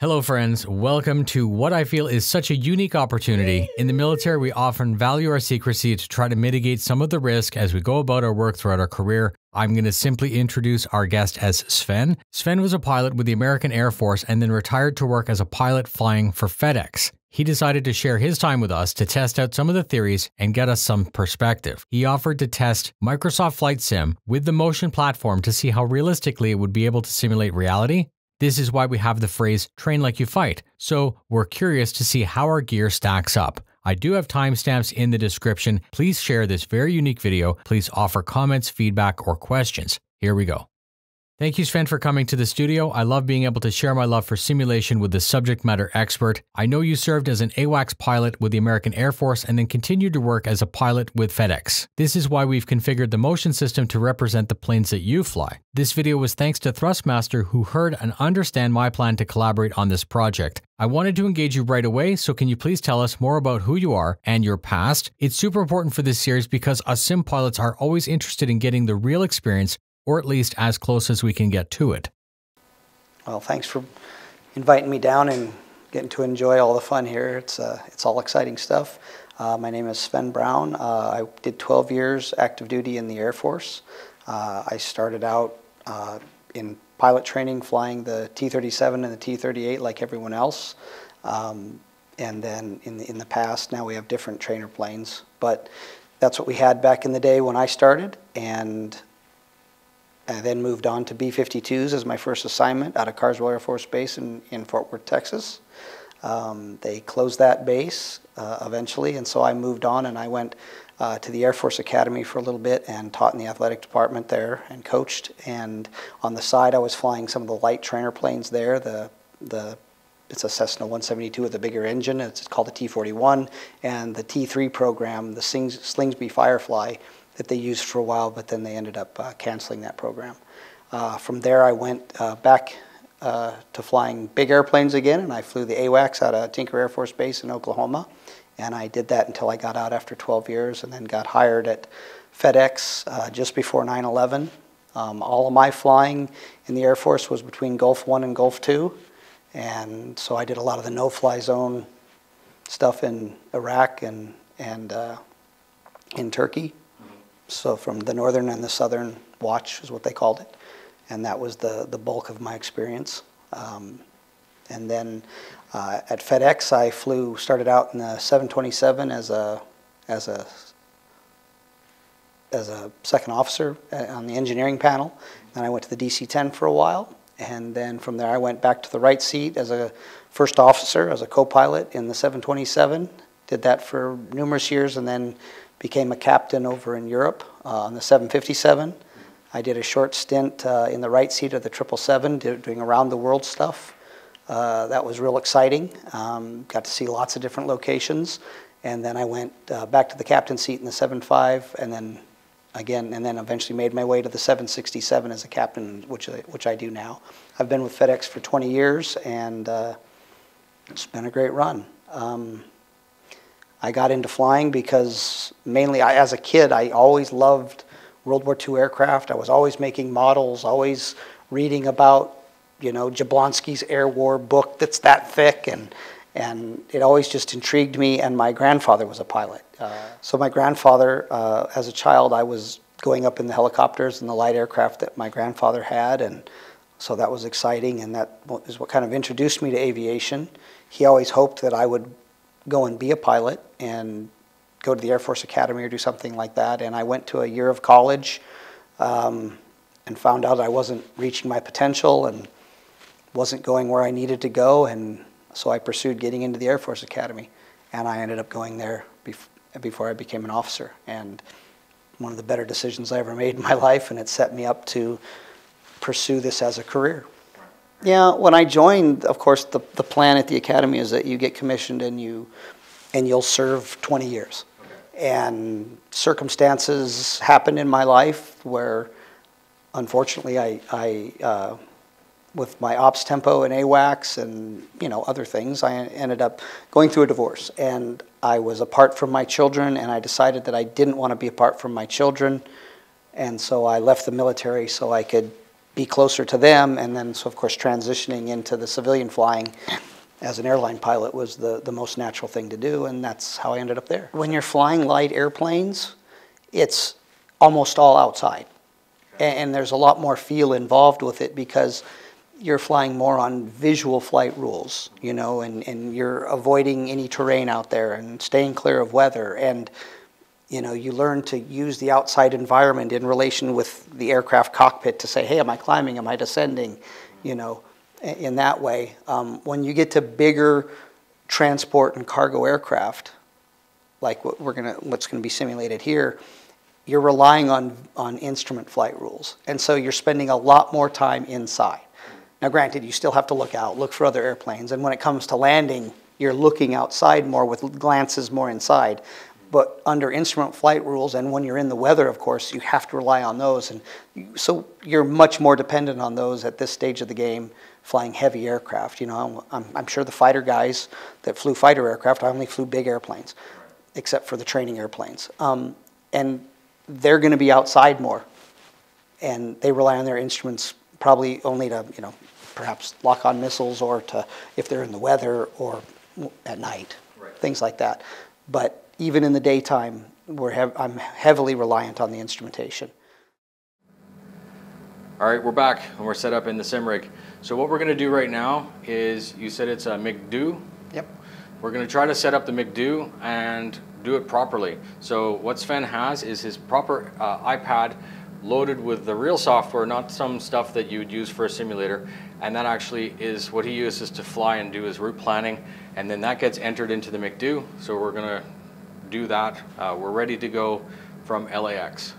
Hello friends, welcome to what I feel is such a unique opportunity. In the military, we often value our secrecy to try to mitigate some of the risk as we go about our work throughout our career. I'm going to simply introduce our guest as Sven. Sven was a pilot with the American Air Force and then retired to work as a pilot flying for FedEx. He decided to share his time with us to test out some of the theories and get us some perspective. He offered to test Microsoft Flight Sim with the Motion platform to see how realistically it would be able to simulate reality. This is why we have the phrase, train like you fight. So we're curious to see how our gear stacks up. I do have timestamps in the description. Please share this very unique video. Please offer comments, feedback, or questions. Here we go. Thank you, Sven, for coming to the studio. I love being able to share my love for simulation with the subject matter expert. I know you served as an AWACS pilot with the American Air Force and then continued to work as a pilot with FedEx. This is why we've configured the motion system to represent the planes that you fly. This video was thanks to Thrustmaster, who heard and understand my plan to collaborate on this project. I wanted to engage you right away, so can you please tell us more about who you are and your past? It's super important for this series because us sim pilots are always interested in getting the real experience, or at least as close as we can get to it. Well, thanks for inviting me down and getting to enjoy all the fun here. It's all exciting stuff. My name is Sven Brown. I did 12 years active duty in the Air Force. I started out in pilot training flying the T-37 and the T-38 like everyone else. And then in the past, now we have different trainer planes. But that's what we had back in the day when I started. And I then moved on to B-52s as my first assignment out of Carswell Air Force Base in Fort Worth, Texas. They closed that base eventually, and so I moved on and I went to the Air Force Academy for a little bit and taught in the athletic department there and coached. And on the side, I was flying some of the light trainer planes there. It's a Cessna 172 with a bigger engine. It's called the T-41, and the T-3 program, the Slingsby Firefly, that they used for a while, but then they ended up canceling that program. From there, I went back to flying big airplanes again, and I flew the AWACS out of Tinker Air Force Base in Oklahoma, and I did that until I got out after 12 years, and then got hired at FedEx just before 9/11. All of my flying in the Air Force was between Gulf 1 and Gulf 2, and so I did a lot of the no-fly zone stuff in Iraq and in Turkey. So from the Northern and the Southern Watch is what they called it. And that was the bulk of my experience. And then at FedEx, I started out in the 727 as a second officer on the engineering panel. Then I went to the DC-10 for a while. And then from there, I went back to the right seat as a first officer, as a co-pilot in the 727. Did that for numerous years, and then became a captain over in Europe on the 757. I did a short stint in the right seat of the 777 doing around the world stuff. That was real exciting. Got to see lots of different locations. And then I went back to the captain seat in the 75, and then eventually made my way to the 767 as a captain, which I do now. I've been with FedEx for 20 years, and it's been a great run. I got into flying because mainly as a kid, I always loved World War II aircraft. I was always making models, always reading about, Jablonski's Air War book that's that thick, and it always just intrigued me, and my grandfather was a pilot. So my grandfather, as a child, I was going up in the helicopters and the light aircraft that my grandfather had, and so that was exciting, and that is what kind of introduced me to aviation. He always hoped that I would go and be a pilot and go to the Air Force Academy or do something like that. And I went to a year of college and found out I wasn't reaching my potential and wasn't going where I needed to go. And so I pursued getting into the Air Force Academy. And I ended up going there before I became an officer. And one of the better decisions I ever made in my life, and it set me up to pursue this as a career. Yeah, when I joined, of course, the plan at the academy is that you get commissioned and you'll serve 20 years. Okay. And circumstances happened in my life where, unfortunately, I with my ops tempo and AWACS and other things, I ended up going through a divorce. And I was apart from my children, and I decided that I didn't want to be apart from my children, and so I left the military so I could be closer to them, and then, so of course, transitioning into the civilian flying as an airline pilot was the most natural thing to do, and that's how I ended up there. When you're flying light airplanes, it's almost all outside, and there's a lot more feel involved with it because you're flying more on visual flight rules, you know, and you're avoiding any terrain out there and staying clear of weather, and you know, you learn to use the outside environment in relation with the aircraft cockpit to say, hey, am I climbing, am I descending, you know, in that way. When you get to bigger transport and cargo aircraft, like what's gonna be simulated here, you're relying on instrument flight rules. And so you're spending a lot more time inside. Now granted, you still have to look out, look for other airplanes, and when it comes to landing, you're looking outside more with glances more inside. But under instrument flight rules, and when you're in the weather, of course, you have to rely on those. And so you're much more dependent on those at this stage of the game, flying heavy aircraft. You know, I'm sure the fighter guys that flew fighter aircraft, I only flew big airplanes, except for the training airplanes. And they're going to be outside more. And they rely on their instruments probably only to, you know, perhaps lock on missiles or to, if they're in the weather or at night, things like that. But even in the daytime, I'm heavily reliant on the instrumentation. All right, we're back and we're set up in the sim rig. So what we're going to do right now is, you said it's a McDo? Yep. We're going to try to set up the McDo and do it properly. So what Sven has is his proper iPad loaded with the real software, not some stuff that you would use for a simulator. And that actually is what he uses to fly and do his route planning. And then that gets entered into the McDo. So we're going to do that. We're ready to go from LAX.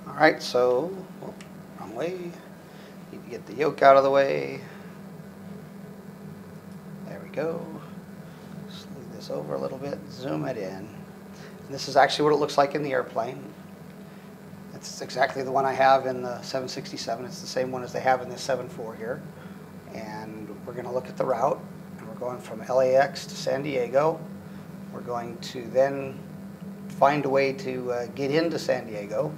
All right, so, wrong way. Need to get the yoke out of the way. There we go. Just leave this over a little bit, zoom it in. And this is actually what it looks like in the airplane. It's exactly the one I have in the 767. It's the same one as they have in the 7.4 here. And we're going to look at the route, and we're going from LAX to San Diego. We're going to then find a way to get into San Diego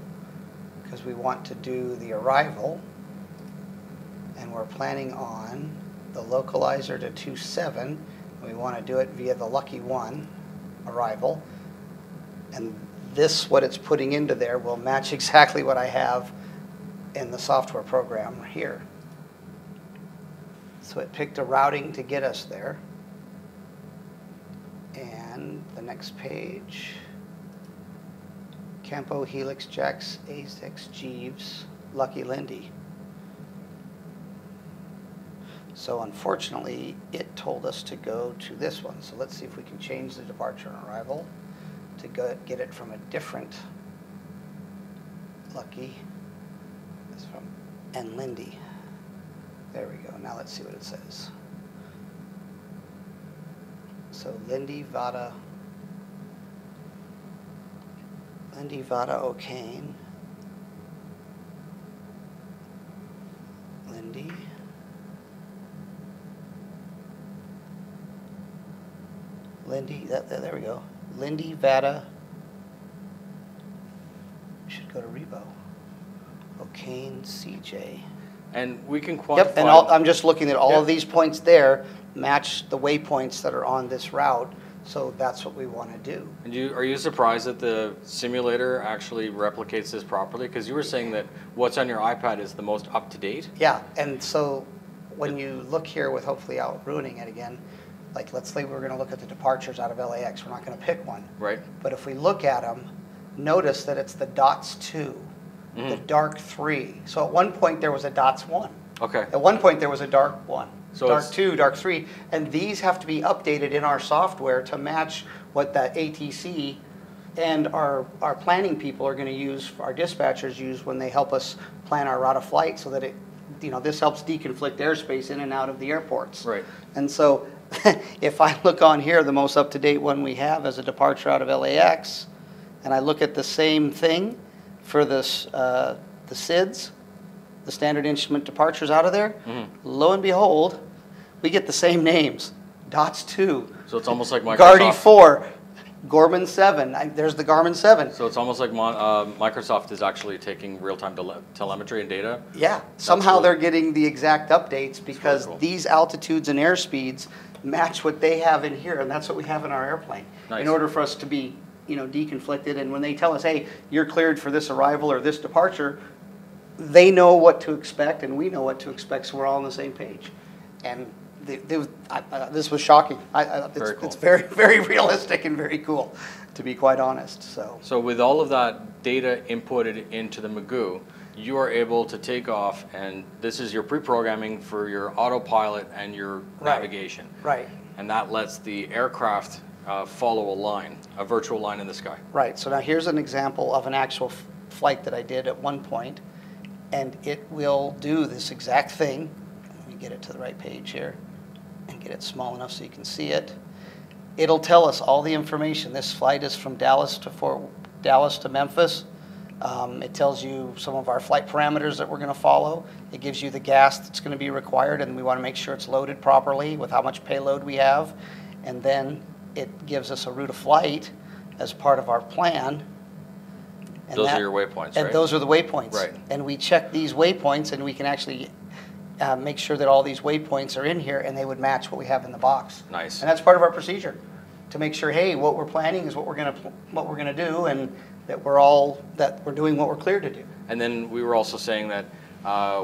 because we want to do the arrival, and we're planning on the localizer to 27. We want to do it via the Lucky 1 arrival, and this, what it's putting into there, will match exactly what I have in the software program here. So it picked a routing to get us there. And the next page, Campo, Helix, Jax, Azex, Jeeves, Lucky Lindy. So unfortunately, it told us to go to this one. So let's see if we can change the departure and arrival to get it from a different Lucky. It's from and Lindy. There we go. Now let's see what it says. So Lindy, Vada, O'Kane, Lindy, there we go. Lindy, Vada, we should go to Rebo. O'Kane, CJ. And we can quantify. Yep, and I'm just looking at all of these points there, match the waypoints that are on this route, so that's what we want to do. And are you surprised that the simulator actually replicates this properly? Because you were saying that what's on your iPad is the most up-to-date? Yeah, and so when you look here with hopefully out ruining it again, like let's say we're going to look at the departures out of LAX. We're not going to pick one. Right. But if we look at them, notice that it's the dots 2, the dark 3. So at one point there was a dots 1. Okay. At one point there was a dark 1. So dark 2, dark 3, and these have to be updated in our software to match what that ATC and our planning people are going to use, our dispatchers use when they help us plan our route of flight, so that it, you know, this helps deconflict airspace in and out of the airports. Right. And so if I look on here, the most up-to-date one we have is a departure out of LAX, and I look at the same thing for this, the SIDS, the standard instrument departures out of there, lo and behold, we get the same names. DOTS 2. So it's almost like Microsoft. Guardy 4. Garmin 7. There's the Garmin 7. So it's almost like Microsoft is actually taking real-time telemetry and data. Yeah. Somehow they're getting the exact updates because cool. these altitudes and airspeeds match what they have in here, and that's what we have in our airplane. Nice. In order for us to be, deconflicted, and when they tell us, hey, you're cleared for this arrival or this departure, they know what to expect, and we know what to expect, so we're all on the same page. And this was shocking. It's very, very realistic and very cool, to be quite honest. So with all of that data inputted into the Magoo, you are able to take off, and this is your pre-programming for your autopilot and your navigation. Right. And that lets the aircraft follow a virtual line in the sky. Right. So now here's an example of an actual flight that I did at one point, and it will do this exact thing. Let me get it to the right page here and get it small enough so you can see it. It'll tell us all the information. This flight is from Dallas to Memphis. It tells you some of our flight parameters that we're going to follow. It gives you the gas that's going to be required, and we want to make sure it's loaded properly with how much payload we have. And then it gives us a route of flight as part of our plan. And those are your waypoints, right? And those are the waypoints. Right. And we check these waypoints, and we can actually make sure that all these waypoints are in here, and they would match what we have in the box. Nice. And that's part of our procedure, to make sure, hey, what we're planning is what we're gonna do, and that we're doing what we're cleared to do. And then we were also saying that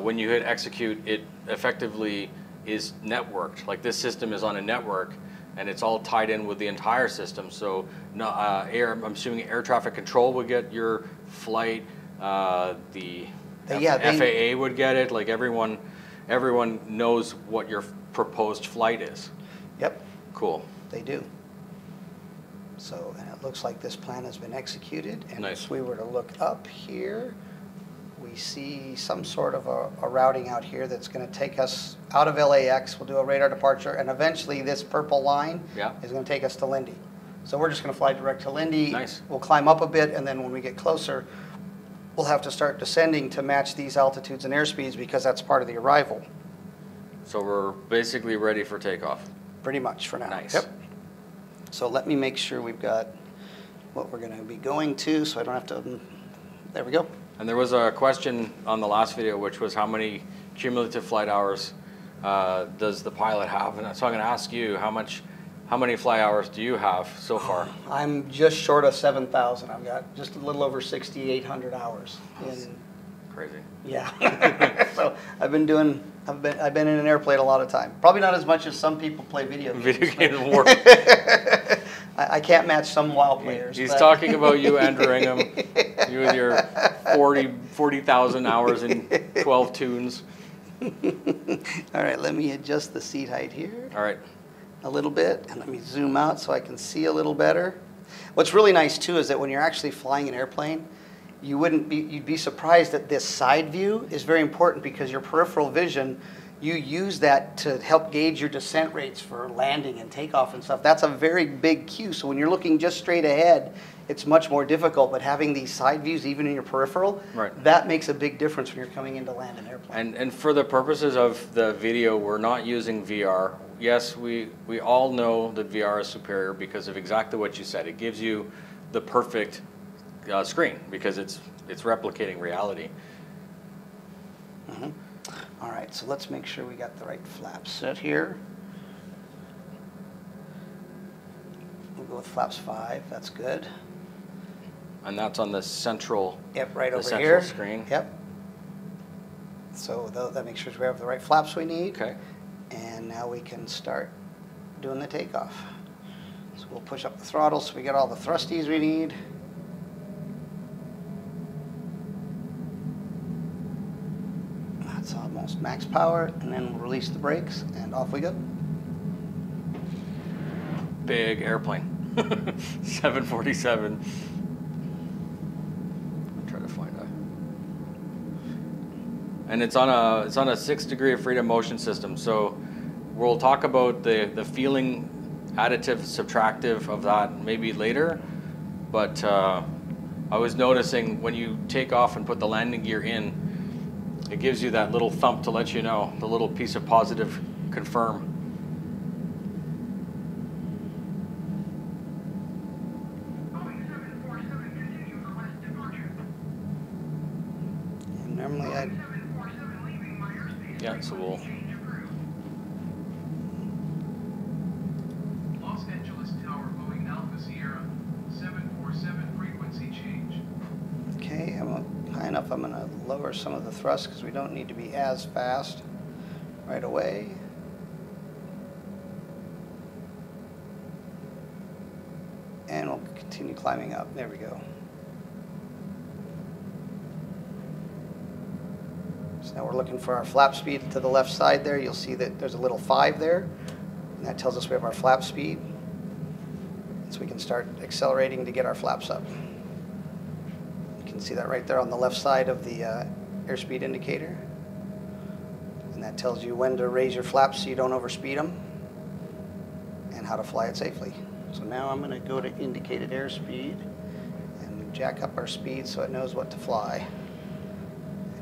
when you hit execute, it effectively is networked. Like this system is on a network, and it's all tied in with the entire system. So I'm assuming air traffic control would get your flight, the FAA would get it. Like everyone knows what your proposed flight is. Yep. Cool. They do. So, and it looks like this plan has been executed. And nice. If we were to look up here, we see some sort of a routing out here that's going to take us out of LAX. We'll do a radar departure, and eventually this purple line is going to take us to Lindy. So we're just going to fly direct to Lindy. Nice. We'll climb up a bit, and then when we get closer, we'll have to start descending to match these altitudes and airspeeds because that's part of the arrival. So we're basically ready for takeoff. Pretty much for now. Nice. Yep. So let me make sure we've got what we're going to be going to, so I don't have to. There we go. And there was a question on the last video, which was how many cumulative flight hours does the pilot have? And so I'm going to ask you, how many flight hours do you have so far? I'm just short of 7,000. I've got just a little over 6,800 hours. Crazy. Yeah. So I've been in an airplane a lot of time. Probably not as much as some people play video games. Video game war. I can't match some WoW players. He's talking about you, Andrew Ingham. You with your 40,000 hours in 12 tunes. All right, let me adjust the seat height here. All right. A little bit, and let me zoom out so I can see a little better. What's really nice too is that when you're actually flying an airplane, you'd be surprised that this side view is very important because your peripheral vision, you use that to help gauge your descent rates for landing and takeoff and stuff. That's a very big cue. So when you're looking just straight ahead, it's much more difficult. But having these side views, even in your peripheral, that makes a big difference when you're coming in to land an airplane. And for the purposes of the video, we're not using VR. Yes, we all know that VR is superior because of exactly what you said. It gives you the perfect screen because it's replicating reality. Mm-hmm. All right, so let's make sure we got the right flaps set here. We'll go with flaps 5. That's good. And that's on the central. Yep, right over central here. Screen. Yep. So that makes sure we have the right flaps we need. Okay. And now we can start doing the takeoff. So we'll push up the throttle so we get all the thrusties we need. That's almost max power, and then we'll release the brakes, and off we go. Big airplane. 747. I'll try to find a. And it's on a 6 degree of freedom motion system. So we'll talk about the feeling additive, subtractive of that maybe later. But I was noticing when you take off and put the landing gear in, it gives you that little thump to let you know, the little piece of positive confirm. flexible. Los Angeles Tower, Boeing Alpha Sierra 747 frequency change. Okay, I'm high enough. I'm going to lower some of the thrust because we don't need to be as fast right away. And we'll continue climbing up. There we go. So now we're looking for our flap speed to the left side there. You'll see that there's a little 5 there. And that tells us we have our flap speed. So we can start accelerating to get our flaps up. You can see that right there on the left side of the airspeed indicator. And that tells you when to raise your flaps so you don't overspeed them and how to fly it safely. So now I'm going to go to indicated airspeed and jack up our speed so it knows what to fly.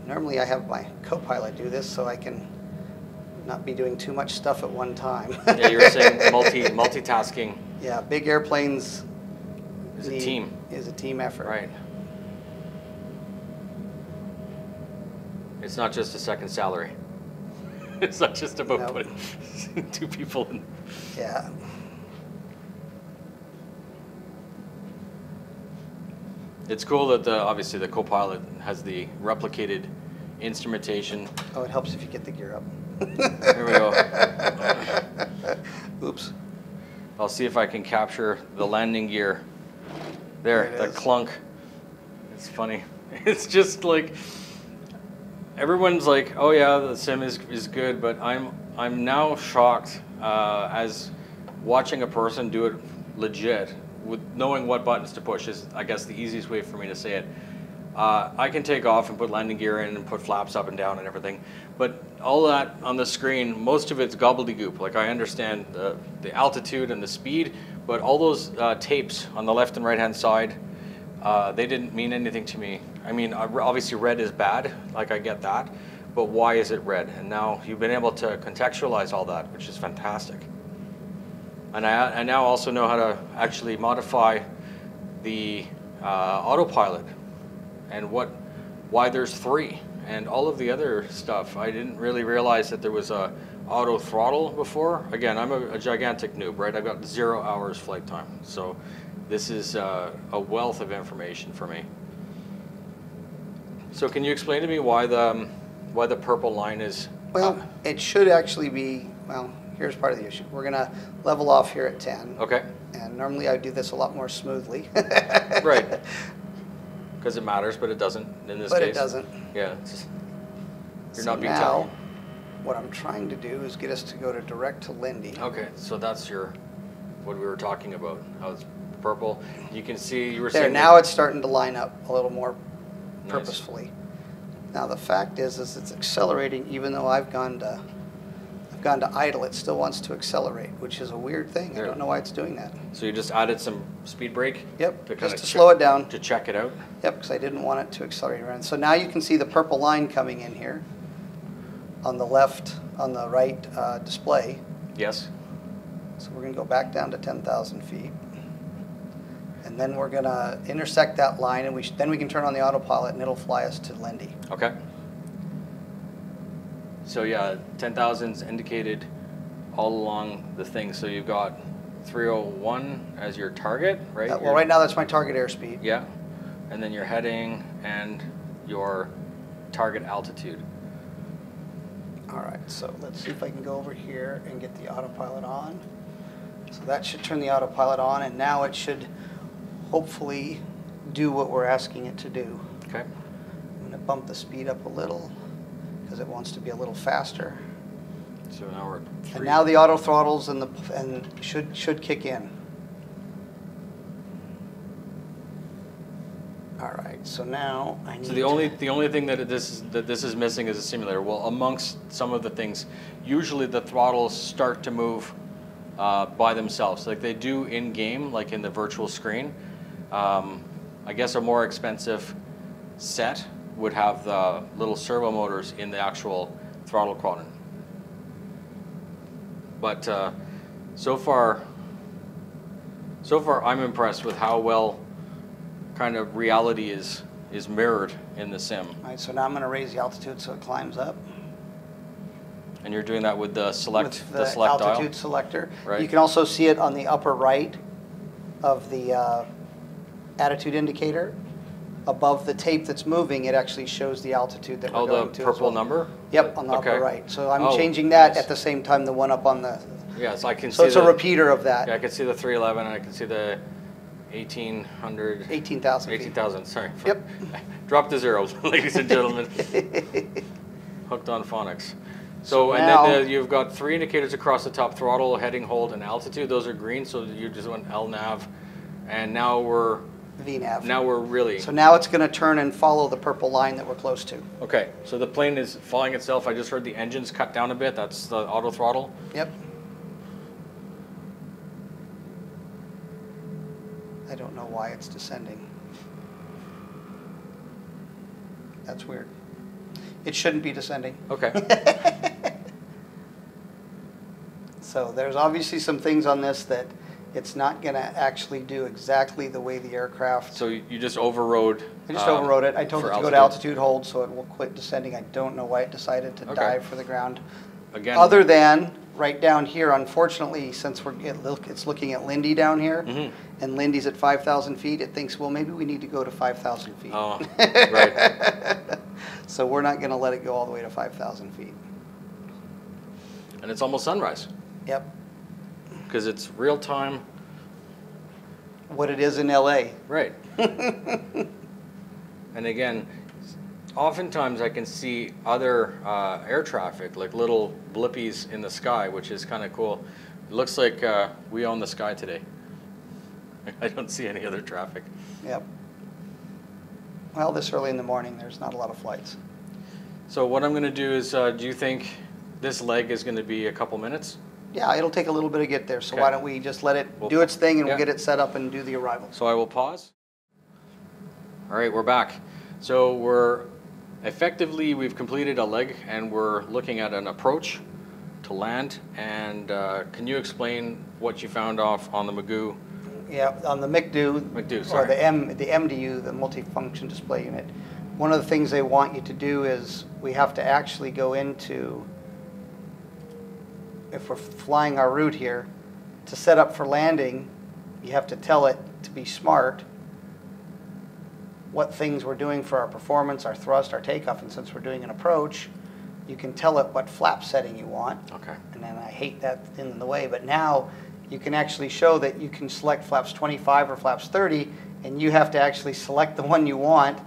Normally I have my co-pilot do this so I can not be doing too much stuff at one time. Yeah, you were saying multitasking. Yeah, big airplanes is a team. Is a team effort. Right. It's not just a second salary. It's not just about putting 2 people in. Yeah. It's cool that obviously the co-pilot has the replicated instrumentation. Oh, it helps if you get the gear up. Here we go. Oops. I'll see if I can capture the landing gear. There, the clunk. It's funny. It's just like everyone's like, "Oh yeah, the sim is good," but I'm now shocked as watching a person do it legit with knowing what buttons to push is, I guess, the easiest way for me to say it. I can take off and put landing gear in and put flaps up and down and everything, but all that on the screen, most of it's gobbledygook. Like I understand the altitude and the speed, but all those tapes on the left and right hand side, they didn't mean anything to me. I mean, obviously red is bad, like I get that, but why is it red? And now you've been able to contextualize all that, which is fantastic. And I now also know how to actually modify the autopilot and why there's 3 and all of the other stuff. I didn't really realize that there was a auto throttle before. Again, I'm a gigantic noob, right? I've got 0 hours flight time. So this is a wealth of information for me. So can you explain to me why the purple line is? Well, it should actually be, well, here's part of the issue. We're going to level off here at 10. Okay. And normally I do this a lot more smoothly. Right. Because it matters, but it doesn't in this case. But it doesn't. Yeah. You're not being now, tough. What I'm trying to do is get us to go to direct to Lindy. Okay, so that's what we were talking about. How it's purple. You can see you were there. saying Now it's starting to line up a little more nice. Purposefully. Now the fact is it's accelerating even though I've gone to idle. It still wants to accelerate, which is a weird thing. I don't know why it's doing that. So you just added some speed brake? Yep, just to slow it down. To check it out? Yep, because I didn't want it to accelerate around. So now you can see the purple line coming in here on the left, on the right display. Yes. So we're going to go back down to 10,000 feet. And then we're going to intersect that line, and then we can turn on the autopilot, and it'll fly us to Lindy. Okay. So yeah, 10,000's indicated all along the thing. So you've got 301 as your target, right? Well, right now that's my target airspeed. Yeah. And then your heading and your target altitude. All right, so let's see if I can go over here and get the autopilot on. So that should turn the autopilot on, and now it should hopefully do what we're asking it to do. Okay. I'm going to bump the speed up a little because it wants to be a little faster. So now we're at 3. And now the auto throttles and should kick in. All right, so now I need. So the only thing that this is missing is a simulator. Well, amongst some of the things, usually the throttles start to move by themselves, like they do in game, like in the virtual screen. I guess a more expensive set would have the little servo motors in the actual throttle quadrant. But so far I'm impressed with how well kind of reality is mirrored in the sim. All right, so now I'm going to raise the altitude so it climbs up. And you're doing that with the select, with the select altitude dial? selector. Right. You can also see it on the upper right of the attitude indicator. Above the tape that's moving, it actually shows the altitude that we're going to. Oh, the purple number? Yep, on the Okay. upper right. So I'm Oh, changing that nice. at the same time the one up on the... Yes, I can see So it's a repeater of that. Yeah, I can see the 311 and I can see the 1800. 18,000 feet. 18,000, sorry. Yep. Drop the zeros, ladies and gentlemen. Hooked on phonics. So, and now, then you've got 3 indicators across the top: throttle, heading, hold, and altitude. Those are green, so you just went LNAV. And now we're VNAV. Now we're really... So now it's going to turn and follow the purple line that we're close to. Okay, so the plane is flying itself. I just heard the engines cut down a bit. That's the auto throttle. Yep. I don't know why it's descending. That's weird. It shouldn't be descending. Okay. So there's obviously some things on this that it's not going to actually do exactly the way the aircraft... So you just overrode... I just overrode it. I told it to altitude. go to altitude hold, so it will quit descending. I don't know why it decided to dive for the ground. Again, Other than right down here, unfortunately, since it's looking at Lindy down here, and Lindy's at 5,000 feet, it thinks, well, maybe we need to go to 5,000 feet. Oh, right. So we're not going to let it go all the way to 5,000 feet. And it's almost sunrise. Yep. Because it's real time. What it is in LA. Right. And again, oftentimes I can see other air traffic, like little blippies in the sky, which is kind of cool. It looks like we own the sky today. I don't see any other traffic. Yep. Well, this early in the morning, there's not a lot of flights. So what I'm going to do is, do you think this leg is going to be a couple minutes? Yeah, it'll take a little bit to get there, so Okay. why don't we just let it do its thing and Yeah. we'll get it set up and do the arrival. So I will pause. All right, we're back. So we've completed a leg and we're looking at an approach to land. And can you explain what you found off on the Magoo? Yeah, on the MCDU, MCDU, or sorry. the MDU, the multifunction display unit, one of the things they want you to do is we have to actually go into, if we're flying our route here, to set up for landing, you have to tell it to be smart what things we're doing for our performance, our thrust, our takeoff, and since we're doing an approach, you can tell it what flap setting you want. Okay. And then I hate that in the way, but now you can actually show that you can select flaps 25 or flaps 30, and you have to actually select the one you want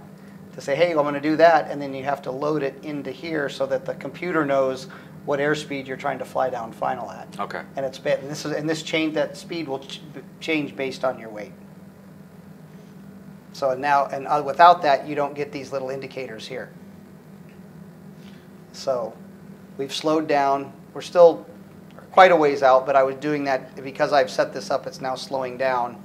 to say, hey, I'm going to do that, and then you have to load it into here so that the computer knows what airspeed you're trying to fly down final at. Okay. And that speed will change based on your weight. So now, and without that, you don't get these little indicators here. So we've slowed down. We're still quite a ways out, but I was doing that because I've set this up, it's now slowing down.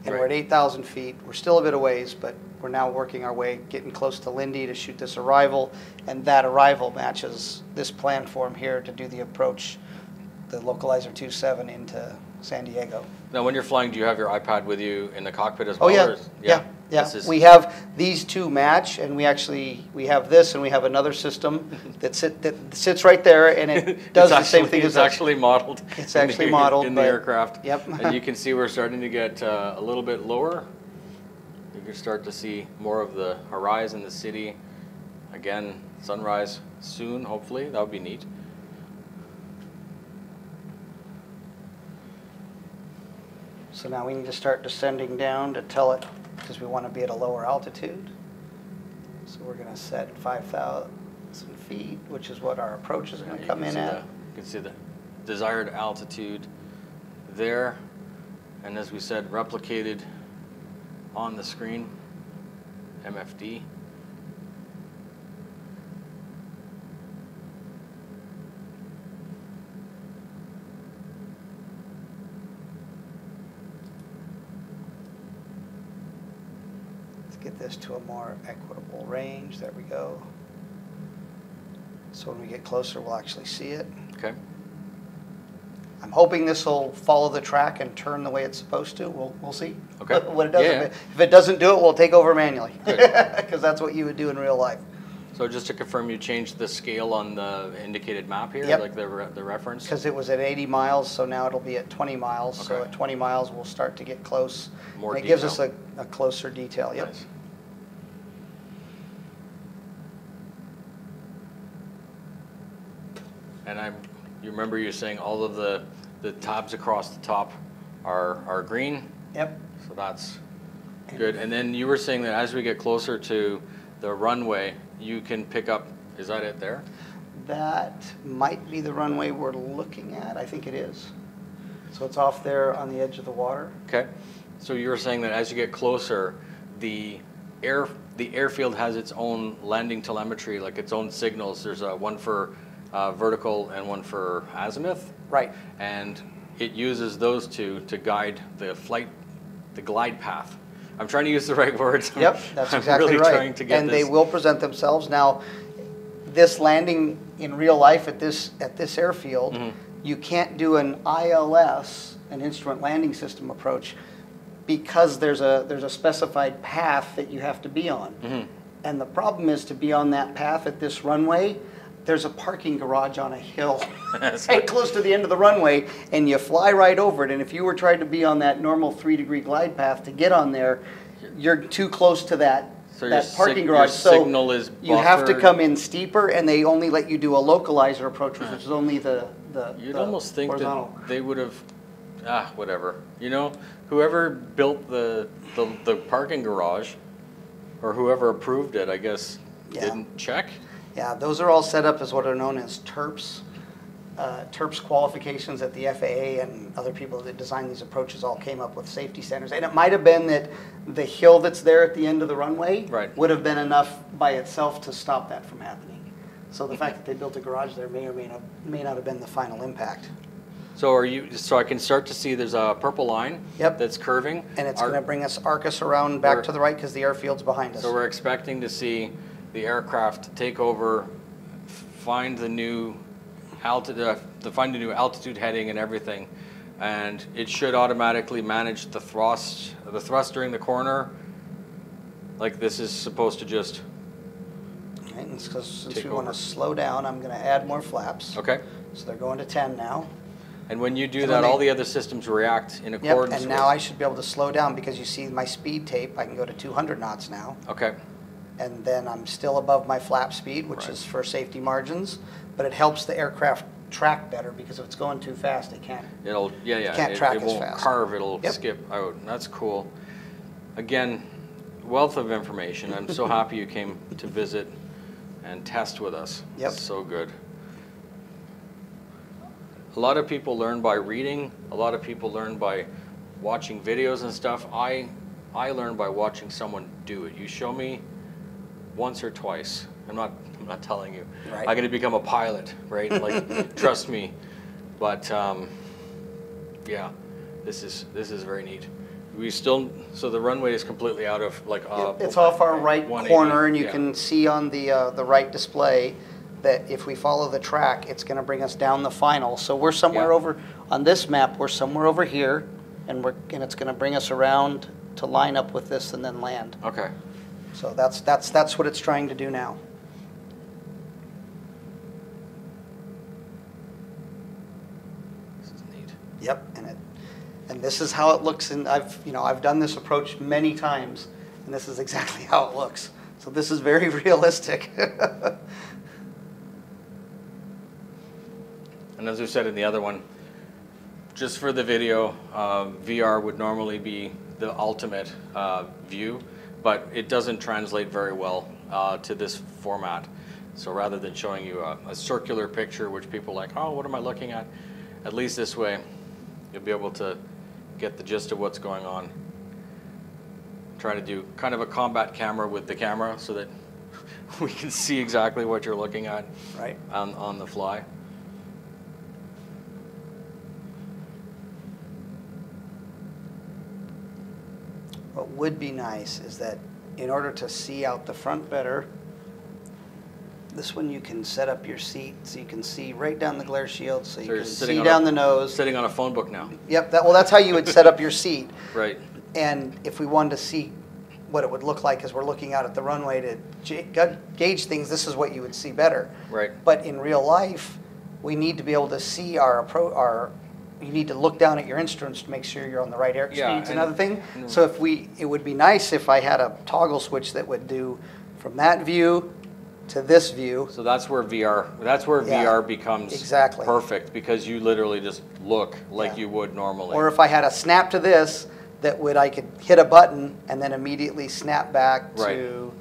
And we're at 8,000 feet. We're still a bit of ways, but we're now working our way, getting close to Lindy to shoot this arrival. And that arrival matches this plan form here to do the approach, the Localizer 2.7 into San Diego. Now, when you're flying, do you have your iPad with you in the cockpit as well? Oh, yeah. Or Yeah. This is- We have these two match, and we have this, and we have another system that sits right there, and it does the same thing as It's actually modeled. It's actually modeled in the but- aircraft. Yep. And you can see we're starting to get a little bit lower. You can start to see more of the horizon, the city. Again, sunrise soon, hopefully. That would be neat. So now we need to start descending down to tell it, because we want to be at a lower altitude. So we're going to set 5,000 feet, which is what our approach is going to come in at. You can see the desired altitude there. And as we said, replicated on the screen, MFD. Get this to a more equitable range. There we go. So when we get closer, we'll actually see it. Okay. I'm hoping this will follow the track and turn the way it's supposed to. We'll see. Okay. What it does. Yeah. If it doesn't do it, we'll take over manually. Because that's what you would do in real life. So just to confirm, you changed the scale on the indicated map here, Yep. like the reference? Because it was at 80 miles, so now it'll be at 20 miles. So Okay. at 20 miles, we'll start to get close. More and it gives detail. us a closer detail. Yep. Nice. And you remember you saying all of the tabs across the top are green? Yep. So that's good. And then you were saying that as we get closer to the runway, you can pick up, is that it there? That might be the runway we're looking at. I think it is. So it's off there on the edge of the water. Okay. So you were saying that as you get closer, the airfield has its own landing telemetry, like its own signals. There's one for vertical and one for azimuth. Right. And it uses those two to guide the glide path. I'm trying to use the right words. Yep, that's I'm exactly really right. trying to get and this. they will present themselves. Now, this landing in real life at this airfield, you can't do an ILS, an instrument landing system approach, because there's a specified path that you have to be on. And the problem is, to be on that path at this runway, there's a parking garage on a hill right close to the end of the runway, and you fly right over it. And if you were trying to be on that normal 3-degree glide path to get on there, you're too close to that parking garage. Your signal is you have to buffered. come in steeper, and they only let you do a localizer approach, which is only the You'd the almost think horizontal. that they would have, whatever. You know, whoever built the parking garage, or whoever approved it, I guess, Yeah. didn't check. Yeah, those are all set up as what are known as TERPs. TERPs qualifications that the FAA and other people that design these approaches all came up with safety standards. And it might have been that the hill that's there at the end of the runway Right. would have been enough by itself to stop that from happening. So the fact that they built a garage there may or may not have been the final impact. So so I can start to see there's a purple line Yep. that's curving. And it's going to arc us around back to the right because the airfield's behind us. So we're expecting to see the aircraft take over, find the new altitude heading and everything, and it should automatically manage the thrust during the corner. Like this is supposed to just. Right, and since Take we want over. to slow down, I'm going to add more flaps. Okay. So they're going to 10 now. And when you do And that, when all they- the other systems react in Yep, accordance. and now I should be able to slow down because you see my speed tape. I can go to 200 knots now. Okay. And then I'm still above my flap speed, which Right. is for safety margins, but it helps the aircraft track better because if it's going too fast, it can't. It'll can't track it as won't fast. carve. It'll Yep. skip out. That's cool. Again, wealth of information. I'm so happy you came to visit and test with us. Yep. It's so good. A lot of people learn by reading. A lot of people learn by watching videos and stuff. I learn by watching someone do it. You show me once or twice. I'm not telling you. Right. I'm going to become a pilot, right? Like, trust me. But yeah, this is very neat. So the runway is completely out of It's off our right 180, corner, and you yeah. can see on the right display that if we follow the track, it's going to bring us down the final. So we're somewhere Yeah. over on this map. We're somewhere over here, and it's going to bring us around to line up with this and then land. Okay. So that's what it's trying to do now. This is neat. Yep, and this is how it looks. And I've done this approach many times, and this is exactly how it looks. So this is very realistic. And as we said in the other one, just for the video, VR would normally be the ultimate view, but it doesn't translate very well to this format. So rather than showing you a circular picture, which people are like, oh, what am I looking at least this way, you'll be able to get the gist of what's going on. Try to do kind of a combat camera with the camera so that we can see exactly what you're looking at Right. on the fly. What would be nice is that in order to see out the front better, this one you can set up your seat so you can see right down the glare shield, so you you're can sitting see on down the nose. Sitting on a phone book now. Yep, that's how you would set up your seat. Right. And if we wanted to see what it would look like as we're looking out at the runway to gauge things. This is what you would see better. Right. But in real life, we need to be able to see you need to look down at your instruments to make sure you're on the right airspeeds and other thing. So it would be nice if I had a toggle switch that would do from that view to this view. So that's where VR becomes exactly perfect, because you literally just look like you would normally. Or if I had a snap to this, I could hit a button and then immediately snap back to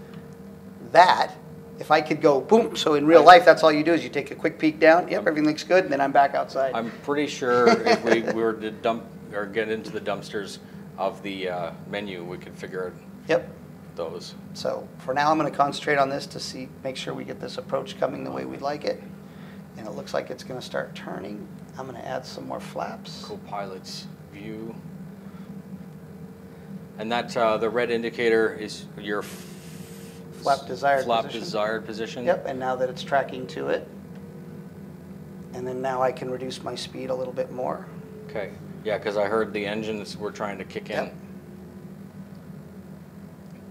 that. If I could go boom, so in real life, that's all you do is you take a quick peek down. Yep, everything looks good, and then I'm back outside. I'm pretty sure if we were to dump or get into the dumpsters of the menu, we could figure out those. So for now, I'm going to concentrate on this to make sure we get this approach coming the way we'd like it. And it looks like it's going to start turning. I'm going to add some more flaps. Co-pilot's view. And that the red indicator is your flap desired position. Yep, and now that it's tracking to it. And then now I can reduce my speed a little bit more. Okay, yeah, because I heard the engines were trying to kick in.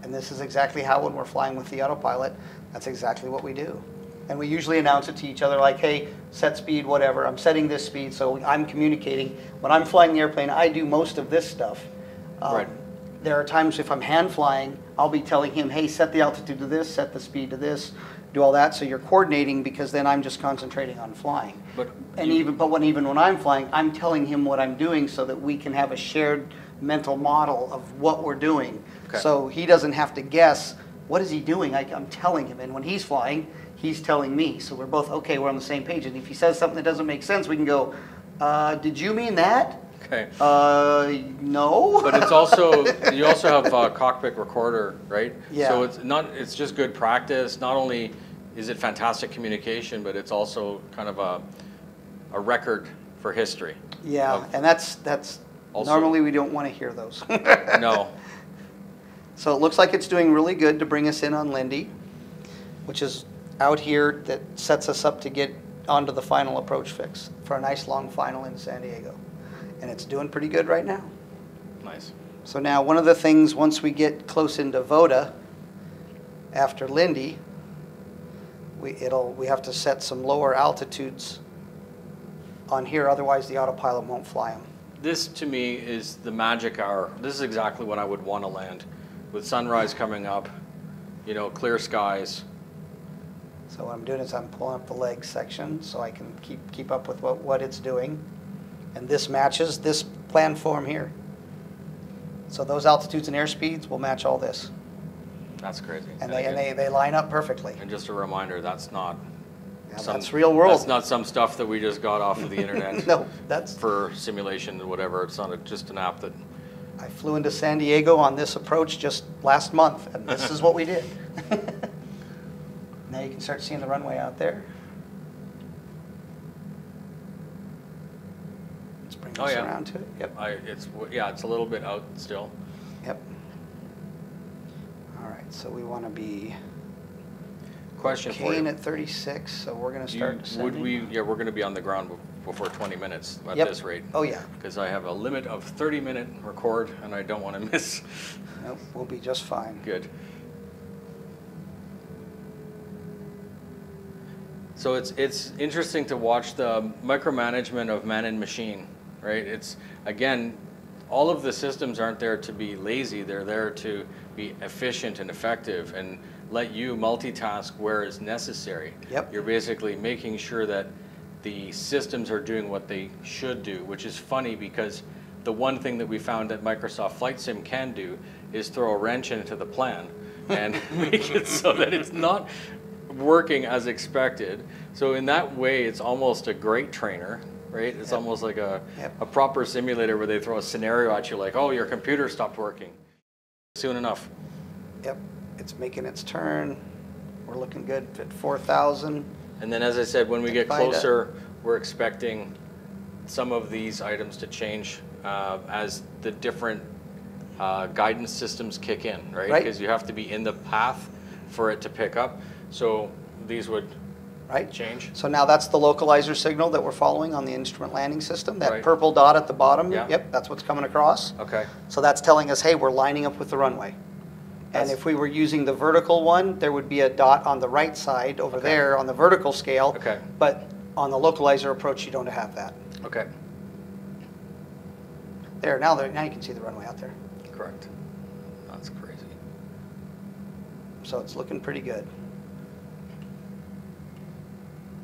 And this is exactly how, when we're flying with the autopilot, that's exactly what we do. And we usually announce it to each other like, hey, set speed, whatever. I'm setting this speed, so I'm communicating. When I'm flying the airplane, I do most of this stuff. Right. There are times if I'm hand flying, I'll be telling him, hey, set the altitude to this, set the speed to this, do all that. So you're coordinating, because then I'm just concentrating on flying. But even when I'm flying, I'm telling him what I'm doing so that we can have a shared mental model of what we're doing. Okay. So he doesn't have to guess, what is he doing? I'm telling him. And when he's flying, he's telling me. So we're both, okay, we're on the same page. And if he says something that doesn't make sense, we can go, did you mean that? Okay. No. But it's also, you also have a cockpit recorder, right? Yeah. So it's just good practice. Not only is it fantastic communication, but it's also kind of a record for history. Yeah, and that's also, normally we don't want to hear those. No. So it looks like it's doing really good to bring us in on Lindy, which is out here, that sets us up to get onto the final approach fix for a nice long final in San Diego. And it's doing pretty good right now. Nice. So now one of the things, once we get close into VODA, after Lindy, we have to set some lower altitudes on here, otherwise the autopilot won't fly them. This to me is the magic hour. This is exactly when I would want to land, with sunrise coming up, clear skies. So what I'm doing is I'm pulling up the legs section so I can keep up with what it's doing. And this matches this plan form here. So those altitudes and airspeeds will match all this. That's crazy. And they line up perfectly. And just a reminder, that's not that's real world. That's not some stuff that we just got off of the internet. No, that's for simulation or whatever. It's not just an app that. I flew into San Diego on this approach just last month, and this is what we did. Now you can start seeing the runway out there. Let's bring this around to it. Yep. It's a little bit out still. Yep. All right, so we want to be. Question for you. At 36, so we're going to start descending. We're going to be on the ground before 20 minutes at this rate. Oh, yeah. Because I have a limit of 30-minute record, and I don't want to miss. Nope, we'll be just fine. Good. So it's interesting to watch the micromanagement of man and machine, right? It's, again, all of the systems aren't there to be lazy. They're there to be efficient and effective and let you multitask where it's necessary. Yep. You're basically making sure that the systems are doing what they should do, which is funny because the one thing that we found that Microsoft Flight Sim can do is throw a wrench into the plan and make it so that it's not working as expected. So in that way, it's almost a great trainer, right? It's almost like a proper simulator where they throw a scenario at you like, oh, your computer stopped working. Soon enough. Yep. It's making its turn. We're looking good at 4,000. And then, as I said, when we get closer, we're expecting some of these items to change as the different guidance systems kick in, right? Because you have to be in the path for it to pick up. So these would change. So now that's the localizer signal that we're following on the instrument landing system. That purple dot at the bottom, yep, that's what's coming across. Okay. So that's telling us, hey, we're lining up with the runway. And if we were using the vertical one, there would be a dot on the right side over there on the vertical scale. Okay. But on the localizer approach, you don't have that. Okay. There, now you can see the runway out there. Correct. That's crazy. So it's looking pretty good.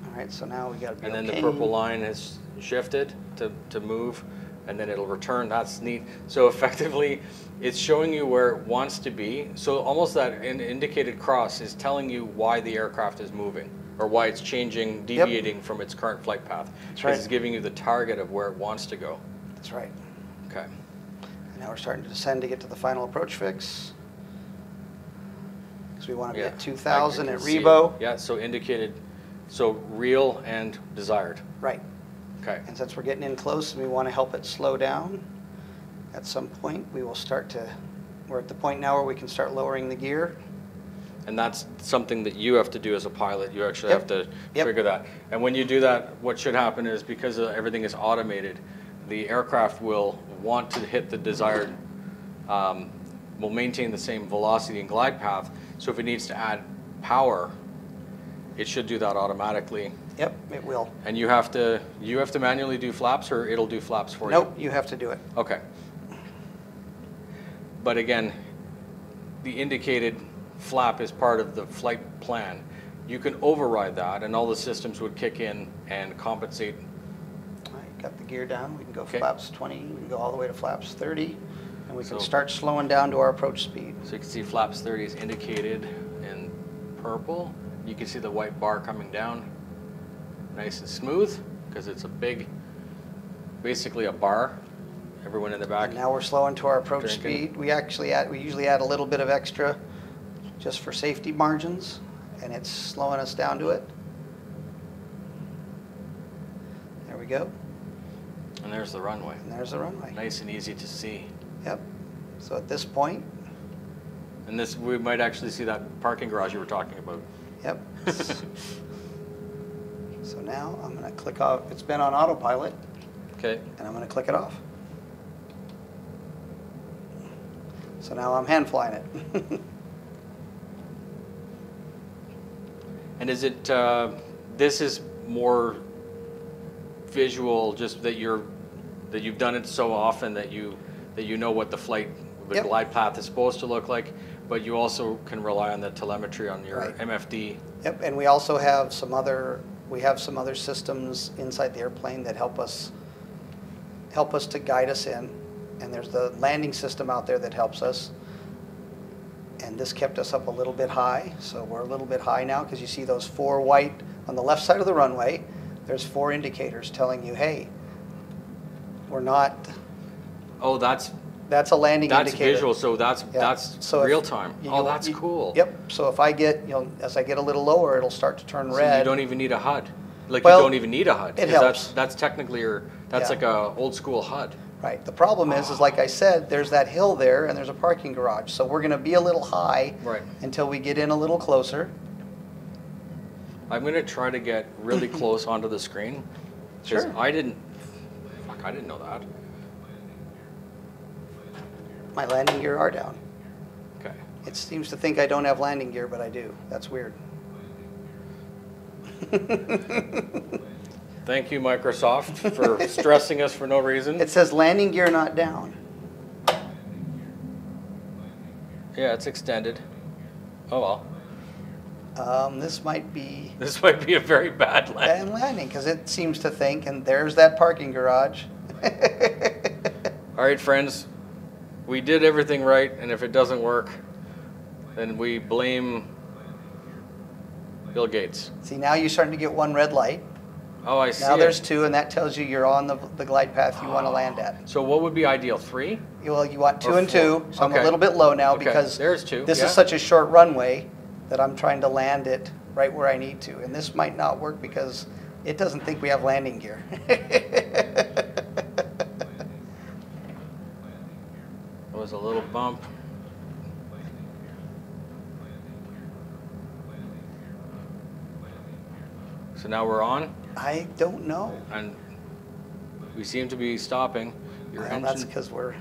All right, so now we got to be And then okay. the purple line has shifted to move, and then it'll return. That's neat. So effectively, it's showing you where it wants to be. So almost that indicated cross is telling you why the aircraft is moving, or why it's changing, deviating from its current flight path. That's right. It's giving you the target of where it wants to go. That's right. Okay. And now we're starting to descend to get to the final approach fix. Because we want to be at 2,000 at Rebo. Yeah, so indicated, so real and desired. Right. Okay. And since we're getting in close and we want to help it slow down, at some point we will start to, we're at the point now where we can start lowering the gear. And that's something that you have to do as a pilot. You actually have to figure that. And when you do that, what should happen is, because everything is automated, the aircraft will want to hit the desired, will maintain the same velocity and glide path. So if it needs to add power, it should do that automatically. Yep, it will. And you have to manually do flaps, or it'll do flaps for you? Nope, you have to do it. Okay. But again, the indicated flap is part of the flight plan. You can override that, and all the systems would kick in and compensate. All right, got the gear down. We can go flaps 20. We can go all the way to flaps 30. And we can start slowing down to our approach speed. So you can see flaps 30 is indicated in purple. You can see the white bar coming down nice and smooth, because it's a big, basically a bar. Everyone in the back. And now we're slowing to our approach speed. We usually add a little bit of extra just for safety margins, and it's slowing us down to it. There we go. And there's the runway. And there's the runway. Nice and easy to see. Yep. So at this point. And this, we might actually see that parking garage you were talking about. Yep. So now I'm going to click off. It's been on autopilot. Okay. And I'm going to click it off. So now I'm hand flying it. And is it, this is more visual, just that you've done it so often that you know what the glide path is supposed to look like, but you also can rely on the telemetry on your MFD. Yep, and we also have some other systems inside the airplane that help us to guide us in. And there's the landing system out there that helps us. And this kept us up a little bit high, so we're a little bit high now, because you see those 4 white on the left side of the runway. There's 4 indicators telling you, hey, we're not. Oh, that's a landing indicator. That's visual, so that's real time. Oh, that's cool. Yep. So if I get, as I get a little lower, it'll start to turn red. You don't even need a HUD. Like, you don't even need a HUD. It helps. That's technically like a old school HUD. Right. The problem is like I said, there's that hill there, and there's a parking garage. So we're going to be a little high until we get in a little closer. I'm going to try to get really close onto the screen. Sure. I didn't know that. My landing gear are down. Okay. It seems to think I don't have landing gear, but I do. That's weird. Thank you, Microsoft, for stressing us for no reason. It says landing gear not down. Yeah, it's extended. Oh well. This might be a very bad landing. Bad landing, because it seems to think, and there's that parking garage. All right, friends, we did everything right, and if it doesn't work, then we blame Bill Gates. See, now you're starting to get 1 red light. Oh, I see. Now there's 2, and that tells you you're on the glide path you want to land at. So what would be ideal? 3? Well, you want 2 and 2, so I'm a little bit low now because there's 2. This is such a short runway that I'm trying to land it right where I need to. And this might not work because it doesn't think we have landing gear. There was a little bump. So now we're on? I don't know. And we seem to be stopping. Your engine. That's because we're...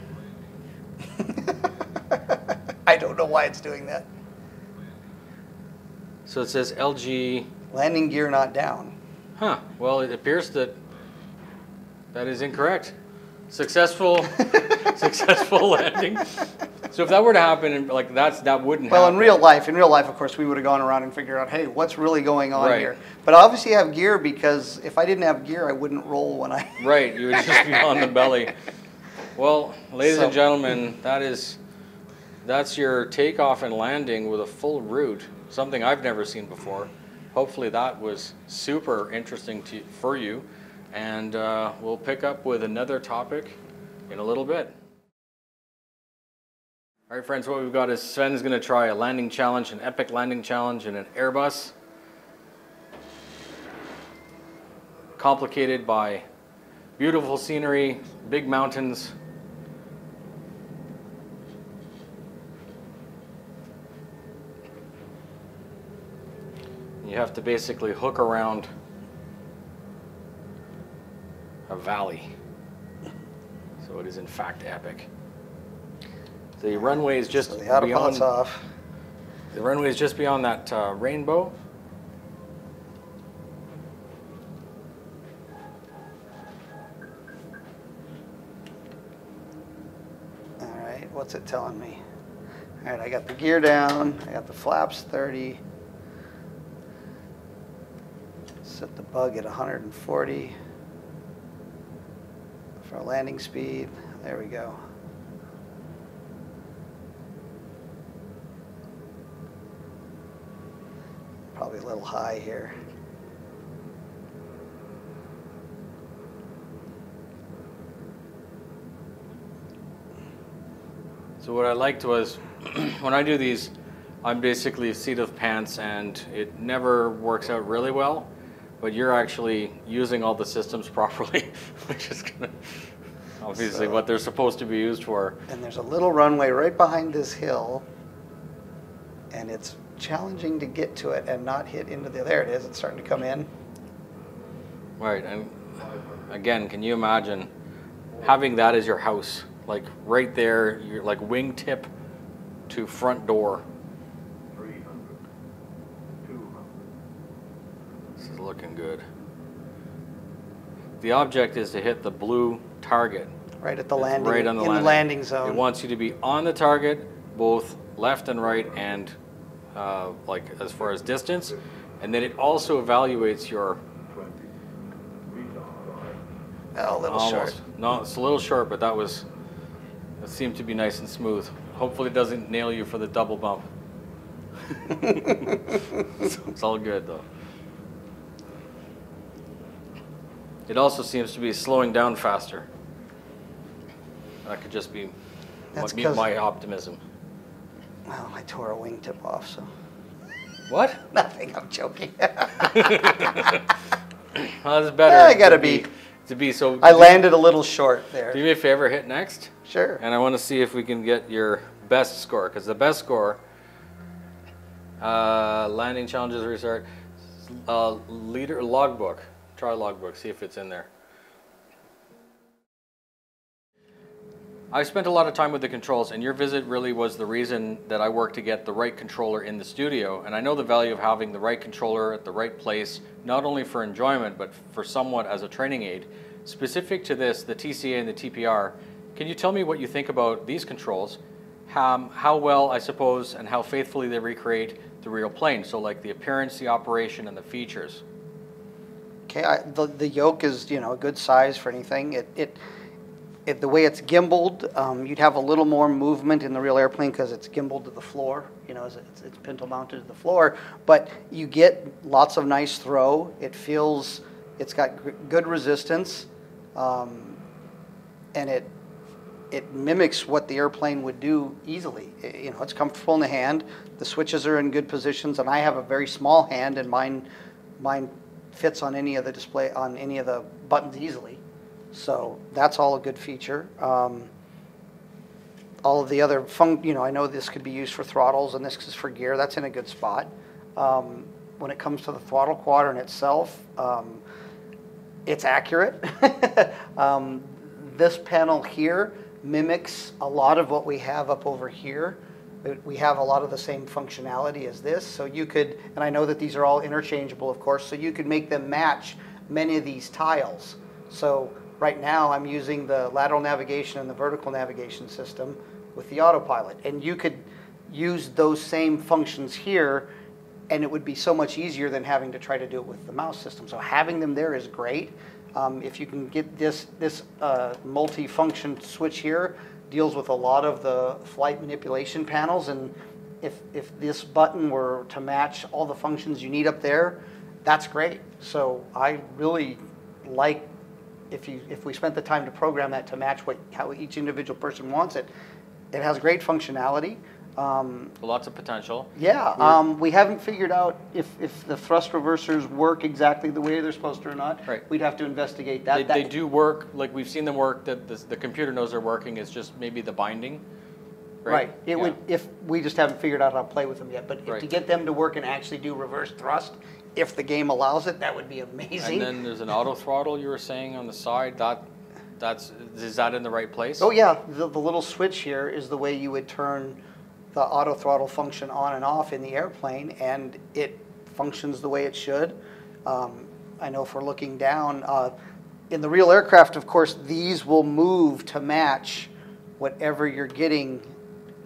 I don't know why it's doing that. So it says LG. Landing gear not down. Huh. Well, it appears that is incorrect. Successful landing. So if that were to happen, like that wouldn't happen. Well, in real life, of course, we would have gone around and figured out, hey, what's really going on Right. here? But I obviously have gear, because if I didn't have gear, I wouldn't roll when I... Right, you would just be on the belly. Well, ladies and gentlemen, that's your takeoff and landing with a full route. Something I've never seen before. Hopefully that was super interesting for you. And we'll pick up with another topic in a little bit. All right, friends, what we've got is Sven's going to try a landing challenge, an epic landing challenge in an Airbus. Complicated by beautiful scenery, big mountains. You have to basically hook around a valley. So it is in fact epic. The runway is just the autopilot's beyond. off. The runway is just beyond that rainbow. All right, what's it telling me? All right, I got the gear down. I got the flaps 30. Set the bug at 140 for our landing speed. There we go. Probably a little high here. So what I liked was, when I do these, I'm basically a seat of pants, and it never works out really well. But you're actually using all the systems properly, which is obviously what they're supposed to be used for. And there's a little runway right behind this hill, and it's challenging to get to it and not hit into the... There it is. It's starting to come in. Right, and again, can you imagine having that as your house? Like right there, you're like wingtip to front door. 300, 200. This is looking good. The object is to hit the blue target. Right at the landing, Right on the in the landing zone. It wants you to be on the target, both left and right, and like as far as distance. And then it also evaluates your... Oh, a little short. No, it's a little short, but that seemed to be nice and smooth. Hopefully it doesn't nail you for the double bump. It's all good though. It also seems to be slowing down faster. That could just be my optimism. Well, I tore a wingtip off, so... What? Nothing, I'm joking. Well, it's better. I gotta be so. I landed a little short there. Do me a favor, hit next. Sure. And I want to see if we can get your best score, because the best score, landing challenges restart, leader logbook. Try logbook, see if it's in there. I spent a lot of time with the controls, and your visit really was the reason that I worked to get the right controller in the studio. And I know the value of having the right controller at the right place, not only for enjoyment, but for somewhat as a training aid. Specific to this, the TCA and the TPR, can you tell me what you think about these controls? How well, I suppose, and how faithfully they recreate the real plane? So like the appearance, the operation, and the features. Okay, the yoke is, a good size for anything. The way it's gimbaled, you'd have a little more movement in the real airplane because it's gimbaled to the floor, it's pintle mounted to the floor, but you get lots of nice throw. It's got good resistance, and it mimics what the airplane would do easily. It's comfortable in the hand. The switches are in good positions, and I have a very small hand, and mine fits on any of the buttons easily. So that's all a good feature. All of the other I know this could be used for throttles, and this is for gear. That's in a good spot. When it comes to the throttle quadrant itself, it's accurate. This panel here mimics a lot of what we have up over here. We have a lot of the same functionality as this, so you could, and I know that these are all interchangeable, of course, so you could make them match many of these tiles. So right now I'm using the lateral navigation and the vertical navigation system with the Autopilot, and you could use those same functions here, and it would be so much easier than having to try to do it with the mouse system. So having them there is great. If you can get this multi-function switch here, deals with a lot of the flight manipulation panels, and if this button were to match all the functions you need up there, that's great. So I really like if we spent the time to program that to match how each individual person wants it. It has great functionality. Lots of potential. Yeah, we haven't figured out if the thrust reversers work exactly the way they're supposed to or not. Right. We'd have to investigate that. They do work, like we've seen them work, that the computer knows they're working, it's just maybe the binding. Right. It would, if we just haven't figured out how to play with them yet. But to get them to work and actually do reverse thrust, if the game allows it, that would be amazing. And then there's an auto throttle you were saying on the side. Is that in the right place? Oh yeah, the little switch here is the way you would turn the auto throttle function on and off in the airplane, and it functions the way it should. I know if we're looking down, in the real aircraft, of course, these will move to match whatever you're getting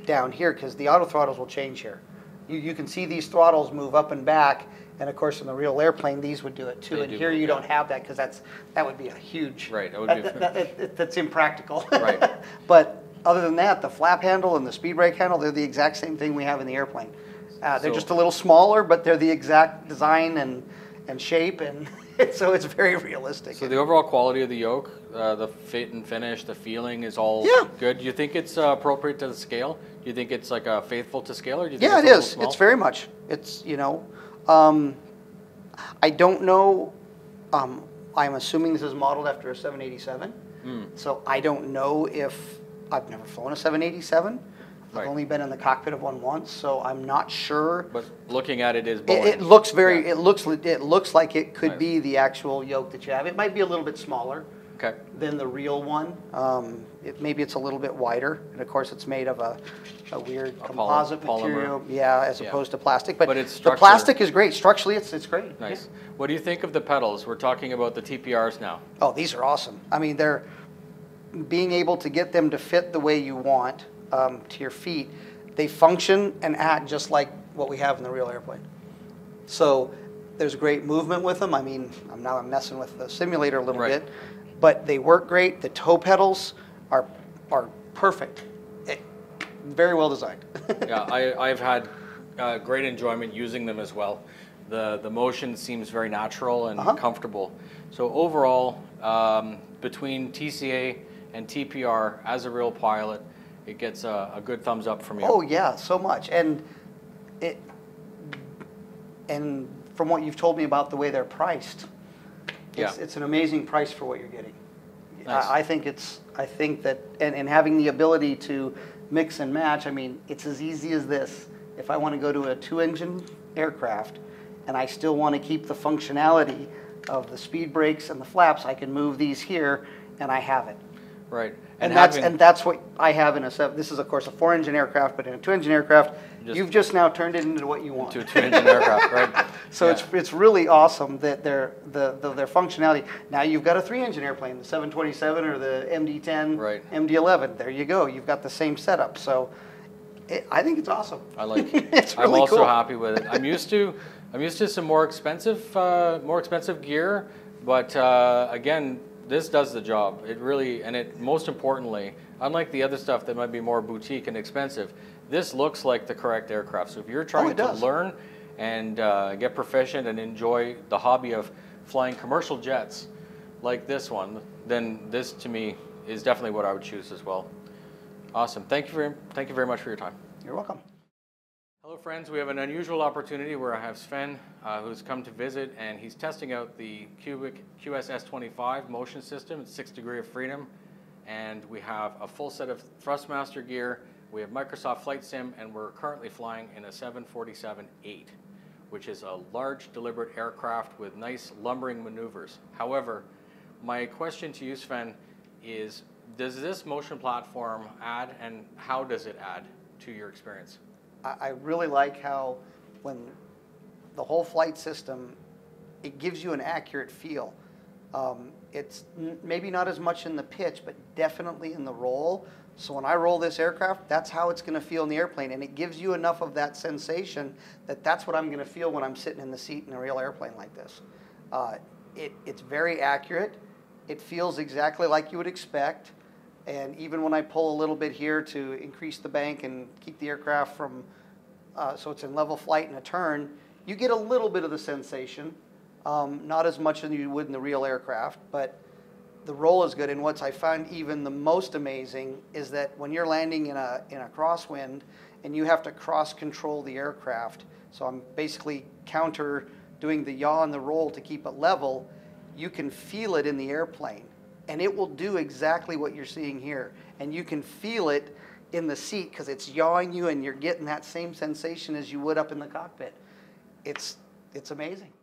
down here, because the auto throttles will change here. You can see these throttles move up and back, and of course in the real airplane these would do it too. And here you don't have that, because that would be a huge. Right. That's impractical. Right. But other than that, the flap handle and the speed brake handle, they're the exact same thing we have in the airplane. They're just a little smaller, but they're the exact design and shape, and so it's very realistic. So the overall quality of the yoke, the fit and finish, the feeling is all good. Do you think it's appropriate to the scale? Do you think it's like faithful to scale, or do you think it is. Small? It's very much. It's, I don't know. I'm assuming this is modeled after a 787. So I don't know if, I've never flown a 787. I've only been in the cockpit of one once, so I'm not sure. But looking at it is Boeing. It looks very. It looks like it could be the actual yoke that you have. It might be a little bit smaller than the real one. Maybe it's a little bit wider, and of course it's made of a weird composite material. As opposed to plastic. But it's the plastic is great. Structurally, it's great. Nice. Yeah. What do you think of the pedals? We're talking about the TPRs now. Oh, these are awesome. I mean, they're being able to get them to fit the way you want. To your feet, they function and act just like what we have in the real airplane. So there's great movement with them. I mean, I'm messing with the simulator a little bit, but they work great. The toe pedals are perfect. Very well designed. I've had great enjoyment using them as well. The motion seems very natural and comfortable. So overall, between TCA and TPR as a real pilot, it gets a good thumbs up from you. Oh yeah, so much. And from what you've told me about the way they're priced, it's an amazing price for what you're getting. Nice. I think that and having the ability to mix and match, I mean, it's as easy as this. If I want to go to a 2-engine aircraft and I still want to keep the functionality of the speed brakes and the flaps, I can move these here and I have it. Right. And that's what I have in a 7. This is, of course, a 4-engine aircraft, but in a 2-engine aircraft, you've just now turned it into what you want. To a 2-engine aircraft, right? So it's really awesome that their functionality. Now you've got a 3-engine airplane, the 727 or the MD-10, MD-11. There you go. You've got the same setup. So I think it's awesome. I like it. It's really I'm also cool. happy with it. I'm used to some more expensive gear, but again, this does the job. It really, and it most importantly, unlike the other stuff that might be more boutique and expensive, this looks like the correct aircraft. So if you're trying to learn and get proficient and enjoy the hobby of flying commercial jets like this one, then this to me is definitely what I would choose as well. Awesome. Thank you very much for your time. You're welcome. Hello friends, we have an unusual opportunity where I have Sven who's come to visit, and he's testing out the Cubic QSS-25 motion system. It's 6 degrees of freedom, and we have a full set of Thrustmaster gear. We have Microsoft Flight Sim, and we're currently flying in a 747-8, which is a large deliberate aircraft with nice lumbering maneuvers. However, my question to you, Sven, is does this motion platform add, and how does it add to your experience? I really like how when the whole flight system, it gives you an accurate feel. It's maybe not as much in the pitch, but definitely in the roll. So when I roll this aircraft, that's how it's going to feel in the airplane. And it gives you enough of that sensation that that's what I'm going to feel when I'm sitting in the seat in a real airplane like this. It's very accurate. It feels exactly like you would expect. And even when I pull a little bit here to increase the bank and keep the aircraft from, so it's in level flight and a turn, you get a little bit of the sensation. Not as much as you would in the real aircraft, but the roll is good. And what I find even the most amazing is that when you're landing in a crosswind and you have to cross control the aircraft, so I'm basically counter doing the yaw and the roll to keep it level, you can feel it in the airplane. And it will do exactly what you're seeing here. And you can feel it in the seat because it's yawing you and you're getting that same sensation as you would up in the cockpit. It's amazing.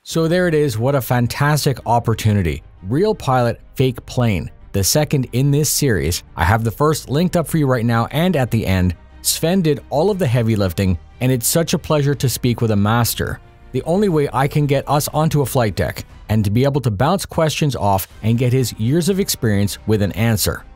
So there it is, what a fantastic opportunity. Real Pilot, Fake Plane, the second in this series. I have the first linked up for you right now and at the end. Sven did all of the heavy lifting, and it's such a pleasure to speak with a master. The only way I can get us onto a flight deck, and to be able to bounce questions off and get his years of experience with an answer.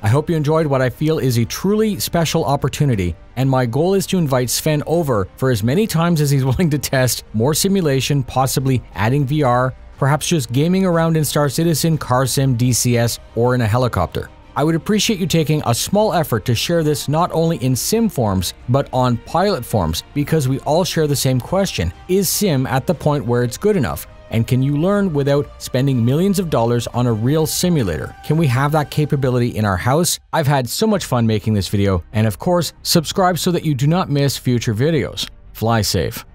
I hope you enjoyed what I feel is a truly special opportunity, and my goal is to invite Sven over for as many times as he's willing to test more simulation, possibly adding VR, perhaps just gaming around in Star Citizen, Car Sim, DCS, or in a helicopter. I would appreciate you taking a small effort to share this not only in sim forms, but on pilot forms, because we all share the same question. Is sim at the point where it's good enough? And can you learn without spending millions of dollars on a real simulator? Can we have that capability in our house? I've had so much fun making this video, and of course, subscribe so that you do not miss future videos. Fly safe.